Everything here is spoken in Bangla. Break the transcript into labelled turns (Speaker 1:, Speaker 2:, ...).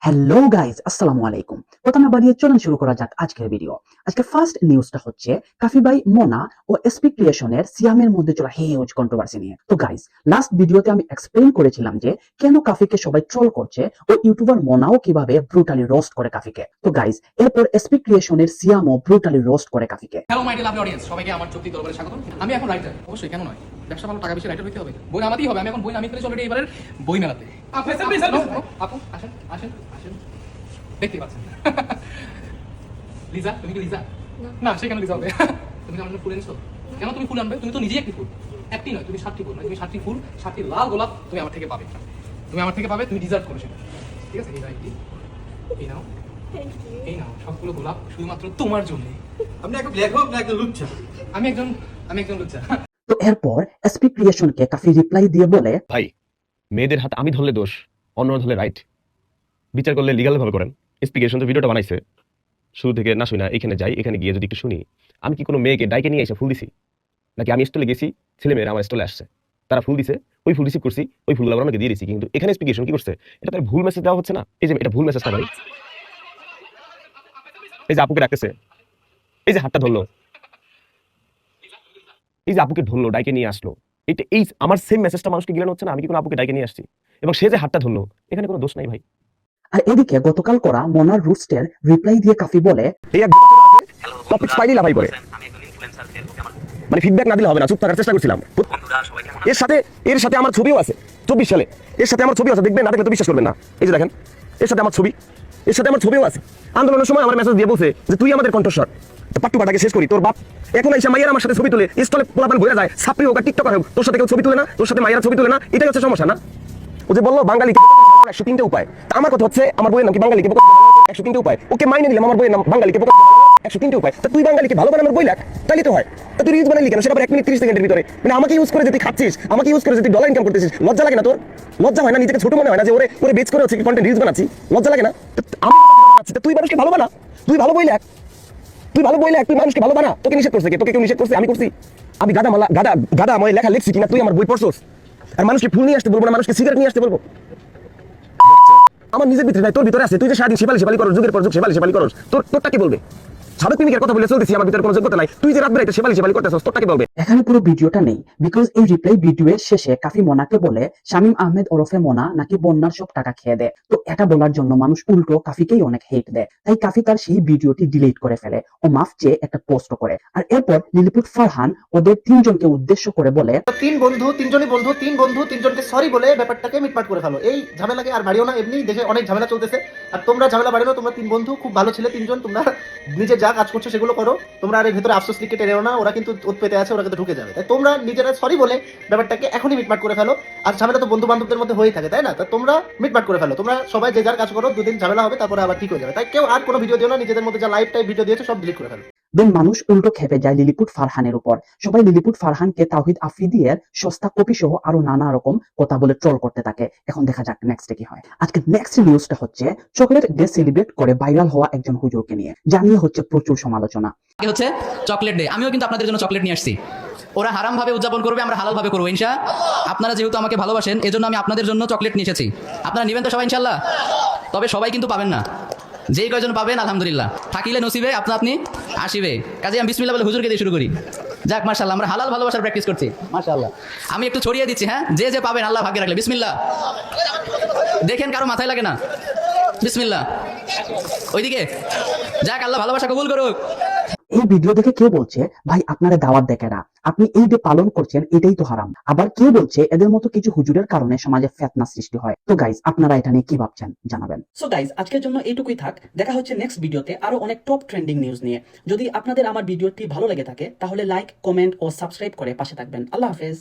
Speaker 1: হ্যালো গাইজ, আসসালামু আলাইকুম। কথা না বাড়িয়ে চলুন শুরু করা যাক আজকের ভিডিও। আজকে ফার্স্ট নিউজটা হচ্ছে কাফি বাই মোনা ও এসপি ক্রিয়েশনের সিয়ামের মধ্যে চলা হিউজ কন্ট্রোভার্সি নিয়ে। তো গাইজ, লাস্ট ভিডিওতে আমি এক্সপ্লেইন করেছিলাম যে কেন কাফিকে সবাই ট্রোল করছে ও ইউটিউবার মোনাও কিভাবে ব্রুটালি রোস্ট করে কাফিকে। তো গাইজ, এরপর এসপি ক্রিয়েশনের সিয়ামও ব্রুটালি রোস্ট করে কাফিকে।
Speaker 2: Hello my dear lovely audience, সবাইকে আমার চুক্তি দরবারে স্বাগত। আমি এখন রাইটার, অবশ্যই কেন নয়, ব্যবসা ভালো, টাকা বেশি, রাইটার হইতে হবে, বই নামাতেই হবে। আমি এখন বই নামিয়ে ফেলেছি অলরেডি এবারের বই মেলাতে। আপু আসেন আসেন আসেন, দেখতে পাচ্ছেন লিজা, তুমি কি লিজা? না, সে কেন লিজা হবে? তুমি আমার জন্য ফুল এনেছো? কেন তুমি ফুল আনবে? তুমি তো নিজেই একটি ফুল, একটি নয়, তুমি 7টি ফুল, তুমি 7টি ফুল, 7টি লাল গোলাপ তুমি আমার থেকে পাবে। তুমি আমার থেকে পাবে, তুমি ডিজার্ভ করো সেটা, ঠিক আছে? এই নাও, এই নাও সবগুলো গোলাপ শুধুমাত্র তোমার জন্য।
Speaker 3: আপনি একটা ব্ল্যাক হোক না একটা লুচ্ছা?
Speaker 2: আমি একজন লুচ্চা।
Speaker 1: তো এরপর এসপি ক্রিয়েশনকে কাফি রিপ্লাই দিয়ে বলে,
Speaker 4: ভাই, মেয়েদের হাতে আমি ধরলে দোষ, অন্যরা ধরলে রাইট। বিচার করলে লিগাল ভাবে করেন। স্পিকেশন তো ভিডিওটা বানাইছে, শুরু থেকে না শুনি না, এখানে যাই, এখানে গিয়ে যদি একটু শুনি, আমি কি কোনো মেয়েকে ডাইকে নিয়ে এসে ফুল দিছি? নাকি আমি স্টলে গেছি, ছেলে মেয়েরা আমার স্টলে আসছে, তারা ফুল দিছে, ওই ফুল রিসিভ করছি, ওই ফুলগুলো আমরা দিয়ে দিছি। কিন্তু এখানে স্পিকেশন কি করছে? এটা তার ভুল মেসেজ দেওয়া হচ্ছে না? এই যে এটা ভুল মেসেজটা ভাই, এই যে আপুকে রাখতেছে, এই যে হাতটা ধরলো, এই যে আপুকে ধরলো, ডাইকে নিয়ে আসলো, এটা এই আমার সেম মেসেজটা মানুষকে গিলানো হচ্ছে না? আমি কি কোনো আপুকে ডাইকে নিয়ে আসছি এবং সে যে হাতটা ধরলো, এখানে কোনো দোষ নাই ভাই।
Speaker 1: আর এদিকে গতকাল করা মোনার রুস্টের রিপ্লাই দিয়ে কাফি বলে,
Speaker 4: এই এক টপিক স্পাইলি লাভাই করে, মানে ফিডব্যাক না দিলে হবে না, চুপ থাকার চেষ্টা করছিলাম। এর সাথে আমার ছবিও আছে, 24 সালে এর সাথে আমার ছবিও আছে, দেখবেন না দেখলে তো বিশ্বাস করবেন না। এই যে দেখেন, এর সাথে আমার ছবি, এর সাথে আমার ছবিও আছে। আন্দোলনের সময় আমার মেসেজ দিয়ে বলছে যে তুই আমাদের কণ্ঠস্বর। পাট্টু পাটাকে শেষ করি, তোর বাপ এখন এসে মাইয়ার আমার সাথে ছবি তুলে স্টলে পোলাপান ঘুরে যায়, সাপড়ি হোক আর টিকটকার হোক, তোর সাথে কেউ ছবি তুলে না, তোর সাথে মাইয়ার ছবি তুলে না, এটাই হচ্ছে সমস্যা না? ও যে বললো বাঙালিকে 103টা উপায়, তা আমার কথা হচ্ছে আমার বইয়ের নাম কি বাঙালিকে 103টা উপায়, ওকে মাইনে নিলাম আমার বইয়ের নাম বাঙালিকে 103টা উপায়। তা তুই বাঙালিকে ভালো বানানোর বই লেখ, তাহলে তো হয়। তা তুই রিলস বানালি কেন? সেটা 1 মিনিট 30 সেকেন্ডের ভিতরে, মানে আমাকে ইউজ করে যদি খাচ্ছিস, আমাকে ইউজ করে যদি ডলার ইনকাম করতেছিস, লজ্জা লাগে না তোর? লজ্জা হয় না? নিজেকে ছোট মনে হয় না যে ওরে বেচ করে হচ্ছে কন্টেন্ট রিলস বানাচ্ছি? লজ্জা লাগে না? আমি বানাচ্ছি, তুই মানুষকে ভালো বানা, তুই ভালো বই লেখ, তুই ভালো বই লেখ, তুই মানুষকে ভালো বানা। তোকে নিষেধ করছে কে? তোকে কেউ নিষেধ করছে? আমি করছি? আমি গাদা আমি লেখা লিখছি কিনা তুই আমার বই পড়ছস? আর মানুষকে ফুল নিয়ে আসতে বলবো না, মানুষকে সিগারেট নিয়ে আসতে বলবো? আমার নিজের ভিতরে নাই, তোর ভিতরে আছে। তুই যে সারাদিন সেবালি করস, যুগের পর যুগ সেবালি করস, তোরটা কি বলবে? সাবেক প্রেমিকের কথা বলে চলতেছি, আমার ভিতরে কোনো যোগ্যতা নাই। তুই যে রাত বেড়াইতে সেবালি করতেছস, তোরটা কি বলবে?
Speaker 1: এখানে পুরো ভিডিওটা নেই, বিকজ এই রিপ্লাই ভিডিওর শেষে কাফি মোনাকে বলে শামীম আহমেদ ওরফে মোনা নাকি বন্যার সব টাকা খেয়ে দেয়। তো এটা বলার জন্য মানুষ উল্টো কাফিকেই অনেক হেট দেয়, তাই কাফি তার সেই ভিডিওটি ডিলিট করে ফেলে ও মাফ চেয়ে একটা পোস্ট করে। আর এরপর লিলিপুট ফারহান ওদের তিনজনকে উদ্দেশ্য করে বলে,
Speaker 5: তিনজনকে সরি বলে ব্যাপারটাকে মিটমাট করে ফেলো। এই ঝামেলাকে আর বাড়িও না, এমনি দেশে অনেক ঝামেলা চলতেছে, আর তোমরা ঝামেলা বাড়িও না। তোমরা 3 বন্ধু খুব ভালো ছেলে, 3জন, তোমরা নিজে যা কাজ করছো সেগুলো করো। তোমরা আর এর ভেতরে আফসোস লিখে টেনেও না, ওরা কিন্তু ওত পেতে আছে, ওরা কিন্তু ঢুকে যাবে। তাই তোমরা নিজেরা সরি বলে ব্যাপারটাকে এখনই মিটমাট করে ফেলো। আর ঝামেলা তো বন্ধু বান্ধবদের মধ্যে হয়েই থাকে, তাই না? তা তোমরা মিটমাট করে ফেলো, তোমরা সবাই যে যার কাজ করো, 2 দিন ঝামেলা হবে, তারপরে আবার ঠিক হয়ে যাবে। তাই কেউ আর কোনো ভিডিও দিও না, নিজেদের মধ্যে যা লাইভ টাইপ ভিডিও দিয়েছো সব ডিলিট করে ফেলো।
Speaker 1: দেন মানুষ উল্টো খেপে যায় লিলিপুট ফারহানের উপর। সবাই লিলিপুট ফারহানকে তাওহিদ আফ্রিদির সস্তা কপি সহ আরো নানা রকম কথা বলে ট্রল করতে থাকে। এখন দেখা যাক নেক্সটে কি হয়। আজকে নেক্সট নিউজটা হচ্ছে চকলেট ডে সেলিব্রেট করে ভাইরাল হওয়া একজন হুজুরকে নিয়ে, জানিয়ে হচ্ছে প্রচুর সমালোচনা।
Speaker 6: হচ্ছে চকলেট ডে, আমিও কিন্তু আপনাদের জন্য চকলেট নিয়ে আসছি। ওরা হারাম ভাবে উদযাপন করবে, আমরা হালাল ভাবে করবো ইনশা। আপনারা যেহেতু আমাকে ভালোবাসেন, এজন্য আমি আপনাদের জন্য চকলেট নিয়ে এসেছি। আপনারা নেবেন তো সবাই ইনশাল্লাহ? তবে সবাই কিন্তু পাবেন না, যেই কয়জন পাবেন আলহামদুলিল্লাহ, থাকিলে নসিবে আপনি আসিবে। কাজে আমি বিসমিল্লাহ বলে হুজুরকে দিয়ে শুরু করি। যাক মাশাআল্লাহ, আমরা হালাল ভালোবাসার প্র্যাকটিস করছি মাশাআল্লাহ। আমি একটু ছড়িয়ে দিচ্ছি, হ্যাঁ, যে পাবেন আল্লাহ ভাগ্যে রাখলে। বিসমিল্লাহ, দেখেন কারো মাথায় লাগে না। বিসমিল্লাহ, ওইদিকে। যাক, আল্লাহ ভালোবাসা কবুল করুক।
Speaker 1: এই ভিডিও দেখে কেউ বলছে, ভাই আপনারা দাওয়াত দেখে না, আপনি এই ডে পালন করছেন, এটাই তো হারাম। আবার কেউ বলছে এদের মতো কিছু হুজুরের কারণে সমাজে ফিতনা সৃষ্টি হয়। তো গাইজ, আপনারা এটা নিয়ে কি ভাবছেন জানাবেন। সো গাইজ, আজকের জন্য এইটুকুই থাক। দেখা হচ্ছে নেক্সট ভিডিওতে আরো অনেক টপ ট্রেন্ডিং নিউজ নিয়ে। যদি আপনাদের আমার ভিডিওটি ভালো লেগে থাকে তাহলে লাইক, কমেন্ট ও সাবস্ক্রাইব করে পাশে থাকবেন। আল্লাহ হাফেজ।